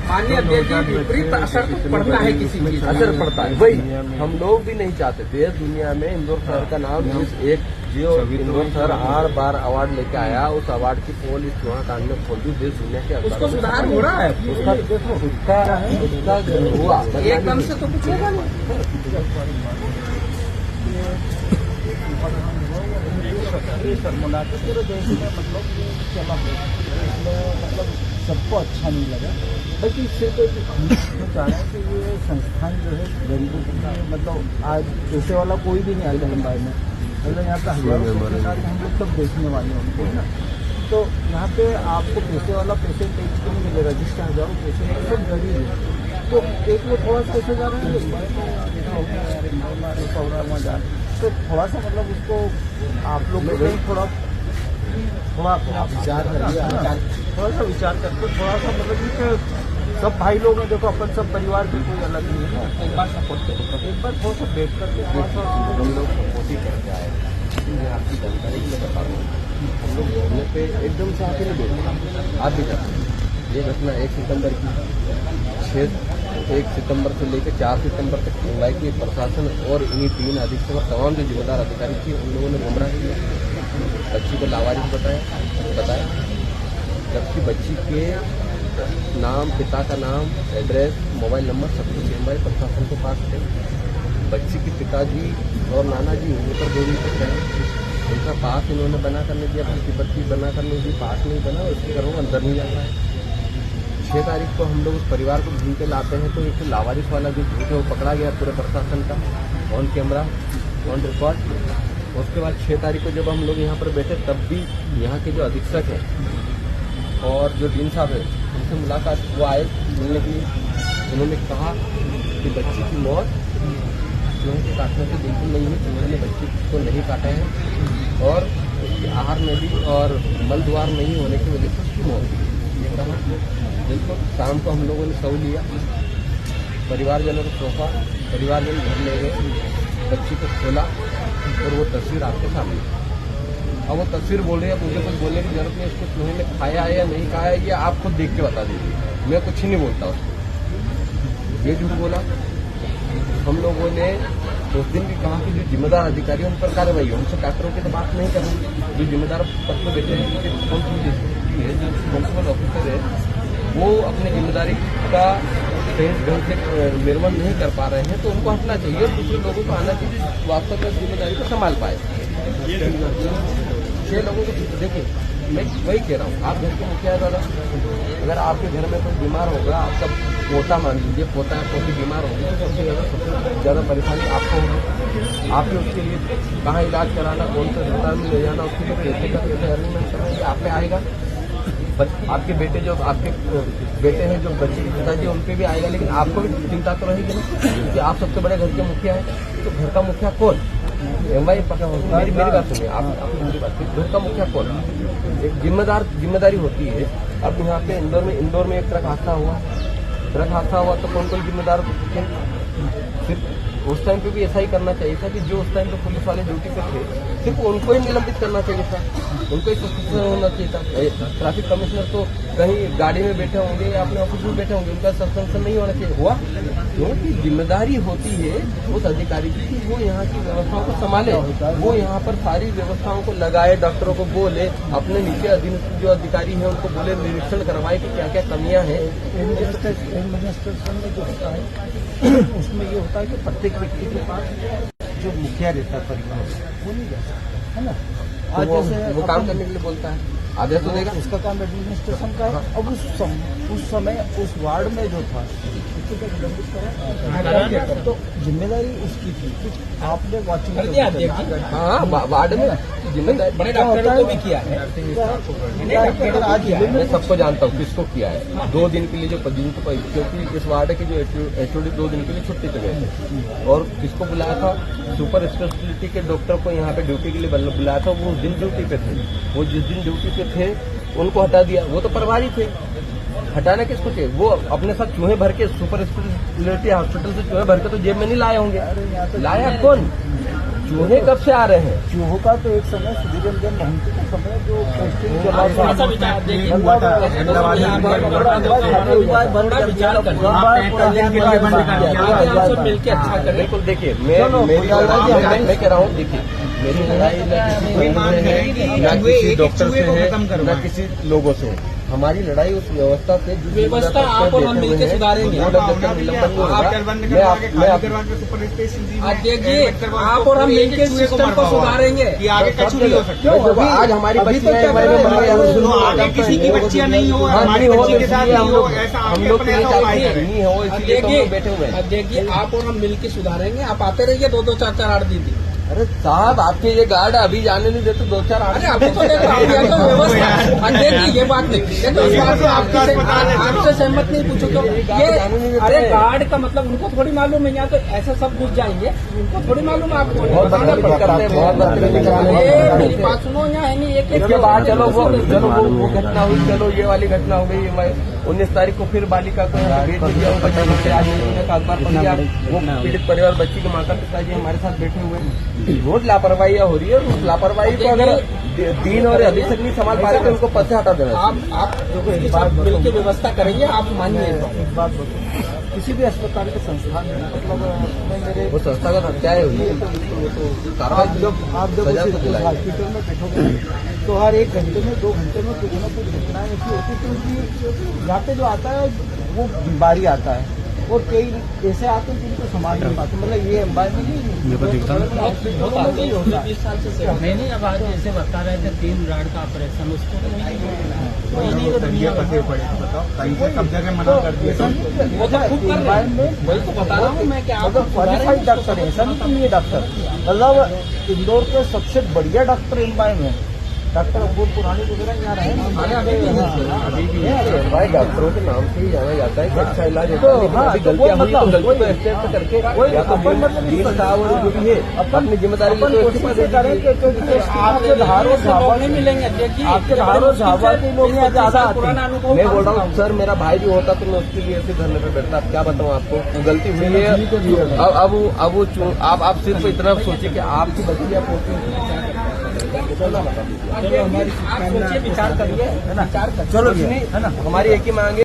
माननीय अध्यक्ष जी, विपरीत असर पड़ता है, किसी चीज असर पड़ता है। वही हम लोग भी नहीं चाहते। देश दुनिया में इंदौर शहर का नाम एक जो इंदौर शहर 8 बार अवार्ड लेके आया, उस अवार्ड की पोल इस चूहा कांड में खोल दी। देश दुनिया के उसको सुधार हो रहा है, उसका हुआ एकदम से तो कुछ होगा नहीं। पूरे देश में मतलब चला, मतलब सबको अच्छा नहीं लगा। बल्कि सिर्फ हम चाह रहे हैं कि ये संस्थान जो है गरीबों के लिए, मतलब आज पैसे वाला कोई भी नहीं आएगा मुंबई में, मतलब यहाँ पे हजारों के साथ हम लोग सब देखने वाले होंगे ना। तो यहाँ पे आपको पैसे वाला पैसे टैक्स भी नहीं मिलेगा, जिसके हजारों पैसे हैं सब गरीब है। तो एक लोग थोड़ा सा पैसे जा रहे हैं, प्रोग्राम जा रहे हैं, तो थोड़ा सा मतलब उसको आप लोग थोड़ा विचार करिए, थोड़ा सा विचार करके थोड़ा सा मतलब कि सब भाई लोग हैं, देखो अपन सब परिवार भी कोई अलग नहीं है। एक बार सपोर्ट करो, एक बार थोड़ा सा बैठ करके थोड़ा सा हम लोग सपोर्ट ही करके आए। मैं आपकी जानकारी के लिए बता रहा हूँ, हम लोग घूमने पे एकदम से आके नहीं बैठे, आप भी करते। ये घटना 1 सितंबर की 1 सितंबर से लेकर 4 सितंबर तक मुंबई के प्रशासन और इन्हीं 3 अधीक्षक और तमाम जो जिम्मेदार अधिकारी थे, उन लोगों ने गुमराह किया, बच्ची को लावारिस बताया, जबकि बच्ची के नाम, पिता का नाम, एड्रेस, मोबाइल नंबर सब कुछ मुंबई प्रशासन के पास थे। बच्ची के पिताजी और नाना जी वहीं पर 2 दिन तक रहे, उनका पास इन्होंने बना करने दिया, प्रतिपत्ति बना करने दी, पास नहीं बना, उसके घरों अंदर नहीं जा रहा है। 6 तारीख को हम लोग उस परिवार को ढूंढ के लाते हैं, तो एक लावारिस वाला जो झूठ है वो पकड़ा गया पूरे प्रशासन का, ऑन कैमरा, ऑन रिकॉर्ड। उसके बाद 6 तारीख को जब हम लोग यहाँ पर बैठे, तब भी यहाँ के जो अधीक्षक हैं और जो डीन साहब है, उनसे मुलाकात वो आए मिलने के लिए। उन्होंने कहा कि बच्ची की मौत चूहे के काटने से बिल्कुल नहीं है, चूहे ने बच्ची को नहीं काटा है और उसके आहार में भी और मल द्वार नहीं होने की वजह से उसकी मौत हुई। ये कहा। बिल्कुल शाम को हम लोगों ने सौ लिया, परिवारजनों को सौंपा, परिवारजन घर ले गए, बच्ची को खोला और वो तस्वीर आपके सामने। अब वो तस्वीर बोल रही है, मुझे कुछ बोलने की जरूरत नहीं, इसको चूहे ने खाया है या नहीं खाया है, ये आप खुद देख के बता दीजिए, मैं कुछ ही नहीं बोलता उसको। ये झूठ बोला। हम लोगों ने उस दिन भी कहा कि जो जिम्मेदार अधिकारी उन पर कार्रवाई हो, हमसे डॉक्टरों की तो बात नहीं कर रहे, जो जिम्मेदार पद पर बैठे हैं, प्रिंसिपल ऑफिसर है, वो अपनी जिम्मेदारी का सही ढंग से निर्वहन नहीं कर पा रहे हैं, तो उनको हटना चाहिए और दूसरे लोगों को आना चाहिए वास्तव में जिम्मेदारी को संभाल पाए। 6 लोगों को देखिए, मैं वही कह रहा हूँ, आप घर के मुखिया दादा, अगर आपके घर में कोई बीमार होगा, आपका पोता मान लीजिए, पोता या पोती बीमार होगी, तो सबसे ज़्यादा परेशानी आपको होगी। आपने उसके लिए कहाँ इलाज कराना, कौन सा अस्पताल में ले जाना, उसके लिए पैसे का पैसे अरेंजमेंट करना, ये आप पे आएगा। आपके बेटे जो आपके बेटे हैं, जो बच्चे के पिताजी, उन पे भी आएगा, लेकिन आपको भी चिंता तो रहेगी ना, क्योंकि आप सबसे बड़े घर के मुखिया हैं। तो घर का मुखिया कौन? मेरी बात सुनिए, आप मेरी बात, घर का मुखिया कौन? एक जिम्मेदारी होती है। अब यहाँ पे इंदौर में एक ट्रक हादसा हुआ, तो कौन जिम्मेदार थे? सिर्फ उस टाइम पे भी ऐसा ही करना चाहिए था कि जो उस टाइम पे पुलिस वाले ड्यूटी पे थे, सिर्फ उनको ही निलंबित करना चाहिए था, उनको ही सस्पेंशन होना चाहिए था। ट्रैफिक कमिश्नर तो कहीं गाड़ी में बैठे होंगे या अपने ऑफिस में बैठे होंगे, उनका सस्पेंशन नहीं होना चाहिए। हुआ क्योंकि जिम्मेदारी होती है उस अधिकारी की कि वो यहाँ की व्यवस्थाओं को संभाले, वो यहाँ पर सारी व्यवस्थाओं को लगाए, डॉक्टरों को बोले, अपने नीचे अधीन जो अधिकारी हैं उनको बोले, निरीक्षण करवाए कि क्या क्या कमियां हैं। उसमें ये होता है कि प्रत्येक व्यक्ति के पास जो मुखिया रहता है परिवार, वो नहीं रहता है ना। आज जैसे वो काम करने के लिए बोलता है, आदेश तो देगा, उसका काम एडमिनिस्ट्रेशन का है। अब उस समय उस वार्ड में जो था, तो जिम्मेदारी उसकी थी, कुछ आपने वाचिंग वार्ड में जिम्मेदारी बड़े डॉक्टरों को भी किया है। आज मैं सबको जानता हूँ किसको किया है। 2 दिन के लिए जो क्योंकि इस वार्ड के जो HOD 2 दिन के लिए छुट्टी पे गए थे, और किसको बुलाया था? सुपर स्पेशलिटी के डॉक्टर को यहाँ पे ड्यूटी के लिए बुलाया था। वो उस दिन ड्यूटी पे थे, वो जिस दिन ड्यूटी पे थे उनको हटा दिया। वो तो प्रभारी थे, हटाना किसको चाहिए? वो अपने साथ चूहे भर के सुपर स्पेशलिटी हॉस्पिटल से चूहे भर के तो जेब में नहीं लाए होंगे। लाया कौन? चूहे कब से आ रहे हैं? चूहों का तो एक समय सुधीर रंजन महंती का समय जो पोस्टिंग के बाद थोड़ा सा विचार देखिए, थोड़ा विचार करके आगे हम सब मिलके अच्छा करें। बिल्कुल देखिए, मैं कह रहा हूँ, देखिए मेरी लड़ाई न किसी डॉक्टर से है न किसी लोगों से है। हमारी लड़ाई उस व्यवस्था से व्यवस्था आप और हम मिलकर सुधारेंगे। देखिए, आप और हम मिलकर सिस्टम को सुधारेंगे। आगे कछु नहीं हो सकता। आज हमारी बच्ची आगे किसी की बच्चियां नहीं हो, हमारी बच्ची के साथ नहीं हो, ऐसा हम लोग नहीं हो, इसीलिए तो हम लोग बैठे हुए हैं। अब देखिए, आप और हम मिलकर सुधारेंगे। आप आते रहिए 2-2, 4-4, 8 दिन। अरे साहब, आपके ये गार्ड अभी जाने नहीं देते 2-4 अरे अभी तो देखो, अभी तो व्यवस्था। देखिए ये बात नहीं, देखो इस बात से आपसे सहमत नहीं पूछो तो ये, अरे गार्ड का मतलब उनको थोड़ी मालूम है। यहाँ तो ऐसा सब घुस जाएंगे, उनको थोड़ी मालूम है। आपको मेरी बात सुनो, यहाँ है नहीं एक इसके बाद चलो वो घटना हुई, चलो ये वाली घटना हो गई। 19 तारीख को फिर बालिका को यहाँ भेज दिया, बच्चा बच्चे आज अखबार पढ़ लिया। वो पीड़ित परिवार बच्ची के माता पिताजी हमारे साथ बैठे हुए हैं। रोज लापरवाही हो रही है। उस लापरवाही को अगर 3 और अधिक तक नहीं संभाल पा रहे तो उनको पद से हटा देना। आप इसके साथ मिलकर व्यवस्था करेंगे, आप मानिए। एक बात बताओ, किसी भी अस्पताल के संस्थान में मतलब मेरे वो संस्था का हत्याएं हुई है, तो कार्रवाई जब आप जब हॉस्पिटल में बैठोगे तो हर 1 घंटे में 2 घंटे में कुछ न कुछ घटनाएं ऐसी होती है, क्योंकि यहाँ पे जो आता है वो बीमारी आता है और कई ऐसे आते हैं जिनको संभाल नहीं पाते। मतलब ये एम्बायरमेंट नहीं होता। 20 साल से नहीं, अब आज जैसे बता रहे थे 3 राड का ऑपरेशन, उसको वही नहीं तो दुनिया बताओ, कहीं से सब जगह मना कर दिया। वो तो खूब कर रहे हैं, वही तो बता रहा हूँ मैं कि आप क्वालिफाइड डॉक्टर है, ऐसा नहीं कि ये डॉक्टर मतलब इंदौर के सबसे बढ़िया डॉक्टर एम्बाय में डॉक्टर अब्बुल पुरानी वगैरह यहाँ रहे। भाई डॉक्टरों के नाम से ही जाना जाता है कि अच्छा इलाज होता है। हाँ, गलतियां हुई तो गलती को एक्सेप्ट करके या तो मतलब साहब और जो भी है अपनी जिम्मेदारी अपन कोशिश से करें कि आपके धारो झावा नहीं मिलेंगे। देखिए, आपके धारो झावा के लोग यहाँ ज्यादा पुराना अनुभव मैं बोल रहा हूँ सर, मेरा भाई भी होता तो मैं उसके लिए ऐसे धरने पे बैठता। अब क्या बताऊँ आपको, गलती हुई है। अब आप सिर्फ इतना सोचिए कि आपकी बच्ची आप आप सोचिए, विचार करिए, है ना? चलो है ना, हमारी एक ही मांग है।